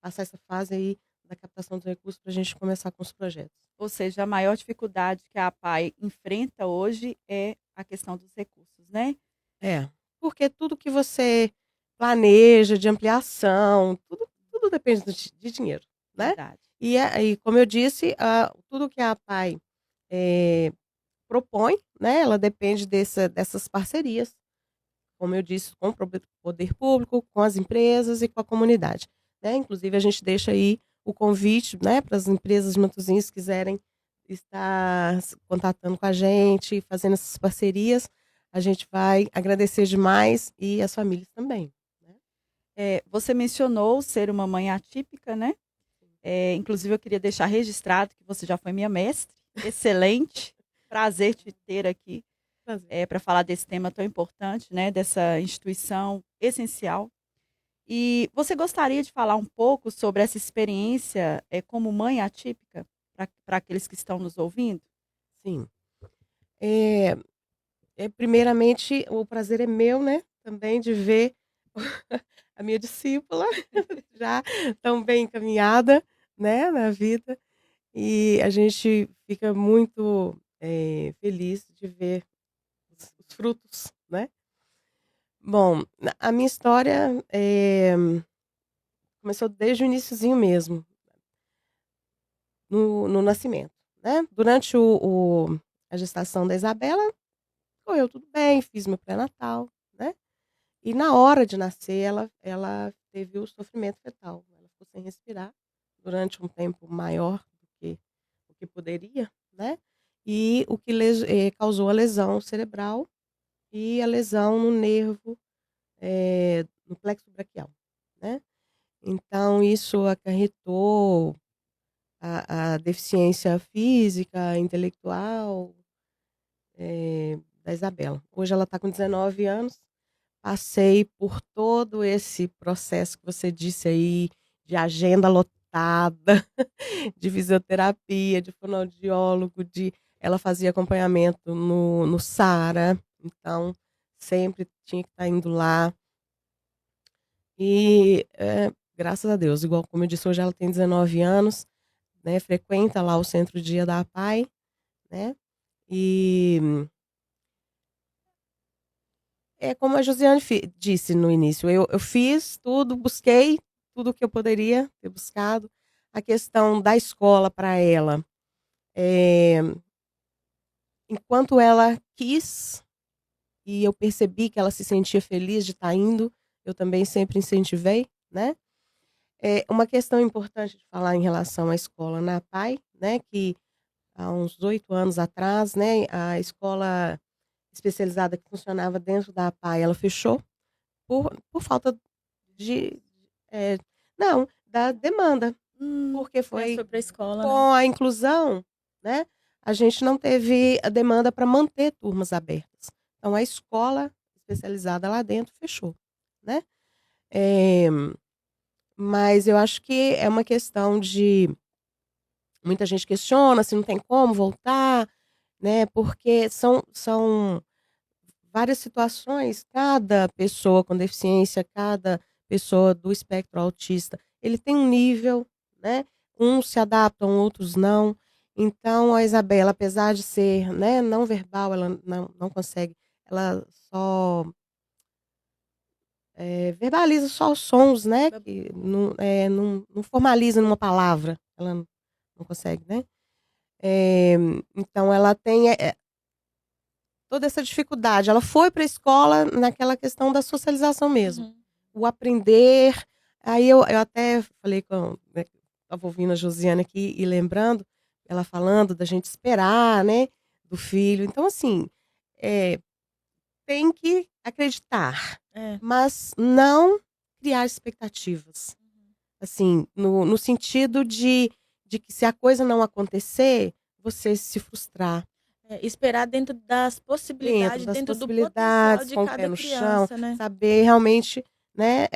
passar essa fase aí da captação dos recursos para a gente começar com os projetos. Ou seja, a maior dificuldade que a PAI enfrenta hoje é a questão dos recursos, né? Porque tudo que você planeja de ampliação, tudo depende de dinheiro, né? Verdade. E como eu disse, tudo que a PAI propõe, né, ela depende dessas parcerias, como eu disse, com o poder público, com as empresas e com a comunidade. Né? Inclusive, a gente deixa aí o convite, né, para as empresas de Matosinhos que quiserem estar contatando com a gente, fazendo essas parcerias. A gente vai agradecer demais e as famílias também. Né? Você mencionou ser uma mãe atípica, né? Inclusive, eu queria deixar registrado que você já foi minha mestre. Excelente. Prazer te ter aqui para falar desse tema tão importante, né? Dessa instituição essencial. E você gostaria de falar um pouco sobre essa experiência como mãe atípica para aqueles que estão nos ouvindo? Sim. primeiramente, o prazer é meu, né, também de ver a minha discípula já tão bem encaminhada, né, na vida. E a gente fica muito, feliz de ver os frutos, né. Bom, a minha história, começou desde o iniciozinho mesmo, no nascimento, né. Durante a gestação da Isabela, correu tudo bem, fiz meu pré-natal, né. E na hora de nascer ela teve o sofrimento fetal, ela ficou sem respirar durante um tempo maior do que poderia, né, e o que causou a lesão cerebral e a lesão no nervo, no plexo braquial, né. Então isso acarretou a deficiência física, intelectual, da Isabela. Hoje ela está com 19 anos. Passei por todo esse processo que você disse aí, de agenda lotada, de fisioterapia, de fonoaudiólogo, ela fazia acompanhamento no Sara, então sempre tinha que estar indo lá. E, graças a Deus, igual como eu disse, hoje ela tem 19 anos, né, frequenta lá o Centro Dia da Pai, né, e é como a Josiane disse no início, eu fiz tudo, busquei tudo que eu poderia ter buscado. A questão da escola para ela, eh, enquanto ela quis e eu percebi que ela se sentia feliz de estar indo, eu também sempre incentivei, né. Uma questão importante de falar em relação à escola na PAI, né, que há uns 8 anos atrás, né, a escola especializada que funcionava dentro da PAI, ela fechou por falta de eh, não, da demanda, porque Criança foi foi pra escola, né? com a inclusão, né, a gente não teve a demanda para manter turmas abertas. Então a escola especializada lá dentro fechou, né. Eh, mas eu acho que é uma questão de muita gente questiona se não tem como voltar, né, porque são várias situações, cada pessoa com deficiência, cada pessoa do espectro autista, ele tem um nível, né, uns se adaptam, outros não. Então a Isabela, apesar de ser, né, não verbal, ela não consegue, ela só, verbaliza só os sons, né, que não formaliza numa palavra, ela não consegue, né. Eh, então ela tem, toda essa dificuldade. Ela foi para a escola naquela questão da socialização mesmo, Uhum. o aprender. Aí eu até falei né, estava ouvindo a Josiane aqui e lembrando, ela falando da gente esperar, né, do filho. Então assim, eh, tem que acreditar, É. mas não criar expectativas. Assim, no sentido de que se a coisa não acontecer, você se frustrar. Esperar dentro das Dentro possibilidades, das dentro do potencial possibilidades, de com o pé cada no chão, criança, né? saber realmente, né,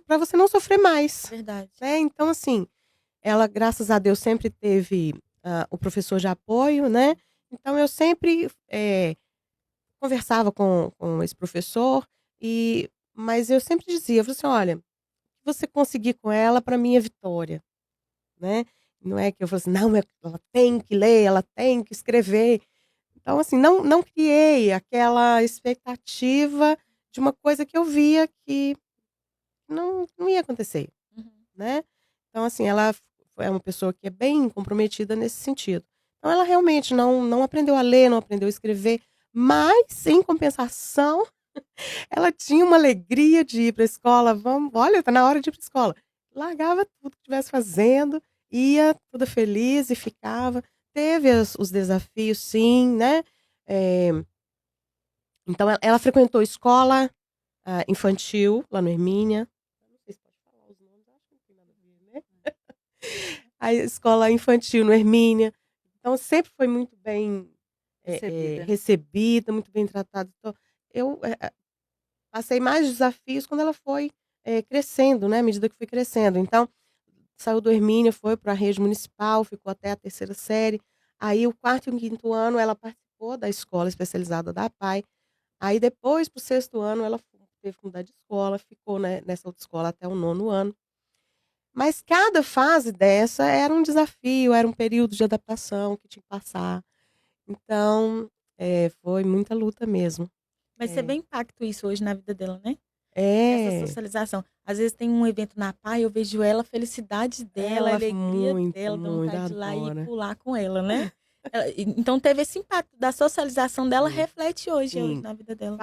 pra você não sofrer mais, Verdade. né. Então assim, ela graças a Deus sempre teve, o professor de apoio, né, então eu sempre, conversava com esse professor, mas eu sempre dizia, eu falei assim: "Olha, o que você conseguir com ela pra mim é vitória", né. Não é que eu falei assim: "Não, ela tem que ler, ela tem que escrever". Então, assim, não criei aquela expectativa de uma coisa que eu via que não ia acontecer, Uhum. né. Então, assim, ela é uma pessoa que é bem comprometida nesse sentido. Então ela realmente não aprendeu a ler, não aprendeu a escrever, mas em compensação, ela tinha uma alegria de ir para a escola, "Vamos, olha, tá na hora de ir para a escola". Largava tudo que estivesse fazendo, ia toda feliz e ficava. Teve os desafios sim, né, eh então ela frequentou escola, infantil, lá no Hermínia. Eu não sei se pode falar os nomes, acho que não tem nada a ver, né. A escola infantil no Hermínia, então sempre foi muito bem, Recebida, né? recebida, muito bem tratada. Então eu, passei mais desafios quando ela foi, crescendo, né, à medida que fui crescendo. Então, saiu do Hermínia, foi para a rede municipal, ficou até a terceira série. Aí o quarto e o quinto ano ela participou participou da escola especializada da PAI. Aí depois, para o 6º ano, ela teve que mudar de escola, ficou, né, nessa outra escola até o 9º ano. Mas cada fase dessa era um desafio, era um período de adaptação que tinha que passar. Então, foi muita luta mesmo. Mas você É. vê impacto isso hoje na vida dela, né? Essa É, socialização. Às vezes tem um evento na PAI, eu vejo ela, a felicidade dela, a ela alegria muito, dela, dá muito vontade de ir lá e adora. pular com ela, né? Então teve esse impacto da socialização dela, Sim, reflete hoje sim. na vida dela.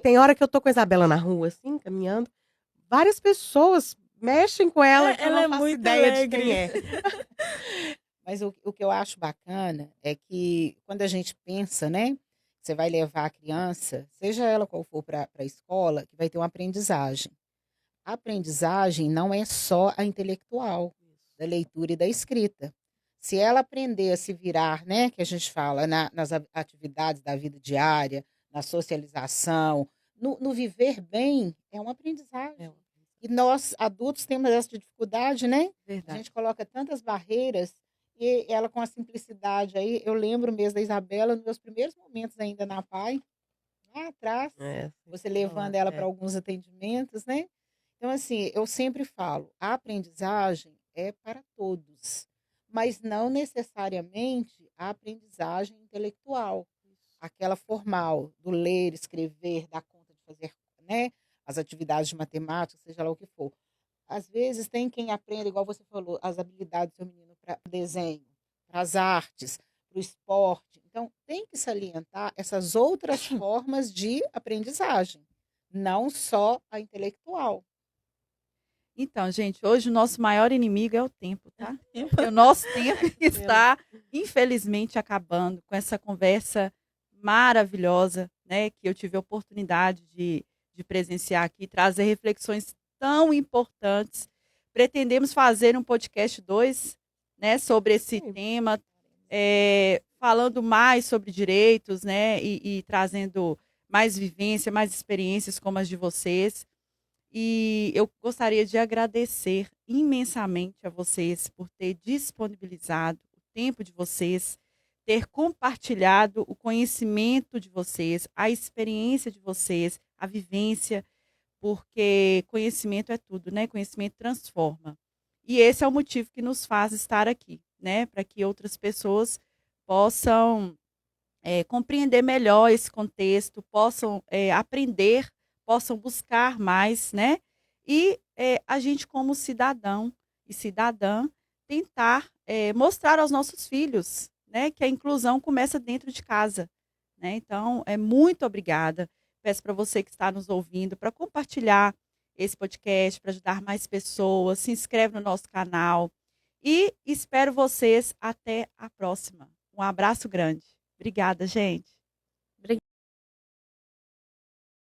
Tem hora que eu tô com a Isabela na rua, assim, caminhando, várias pessoas mexem com ela que eu Ela não é faço muito ideia de quem alegre. é. Mas o que eu acho bacana é que quando a gente pensa, né? Você vai levar a criança, seja ela qual for para a escola, que vai ter uma aprendizagem. A aprendizagem não é só a intelectual, da leitura e da escrita. Se ela aprender a se virar, né, que a gente fala, nas atividades da vida diária, na socialização, no viver bem, é uma aprendizagem. E nós, adultos, temos essa dificuldade, né? A Verdade. gente coloca tantas barreiras e ela com a simplicidade aí, eu lembro mesmo da Isabela, nos meus primeiros momentos ainda na PAI, lá atrás, você levando ela para alguns atendimentos, né? Então, assim, eu sempre falo, a aprendizagem é para todos, mas não necessariamente a aprendizagem intelectual, aquela formal, do ler, escrever, dar conta de fazer, né, as atividades de matemática, seja lá o que for. Às vezes tem quem aprenda, igual você falou, as habilidades do seu menino para o desenho, para as artes, para o esporte. Então, tem que salientar essas outras formas de aprendizagem, não só a intelectual. Então, gente, hoje o nosso maior inimigo é o tempo, tá? E o nosso tempo está, infelizmente, acabando com essa conversa maravilhosa, né? Que eu tive a oportunidade de presenciar aqui, trazer reflexões tão importantes. Pretendemos fazer um podcast 2, né? Sobre esse tema, falando mais sobre direitos, né? E trazendo mais vivência, mais experiências como as de vocês. E eu gostaria de agradecer imensamente a vocês por ter disponibilizado o tempo de vocês, ter compartilhado o conhecimento de vocês, a experiência de vocês, a vivência, porque conhecimento é tudo, né? Conhecimento transforma. E esse é o motivo que nos faz estar aqui, né? Para que outras pessoas possam compreender melhor esse contexto, possam aprender, possam buscar mais, né? E a gente, como cidadão e cidadã, tentar mostrar aos nossos filhos, né, que a inclusão começa dentro de casa, né? Então, muito obrigada. Peço para você que está nos ouvindo para compartilhar esse podcast, para ajudar mais pessoas. Se inscreve no nosso canal e espero vocês até a próxima. Um abraço grande. Obrigada, gente.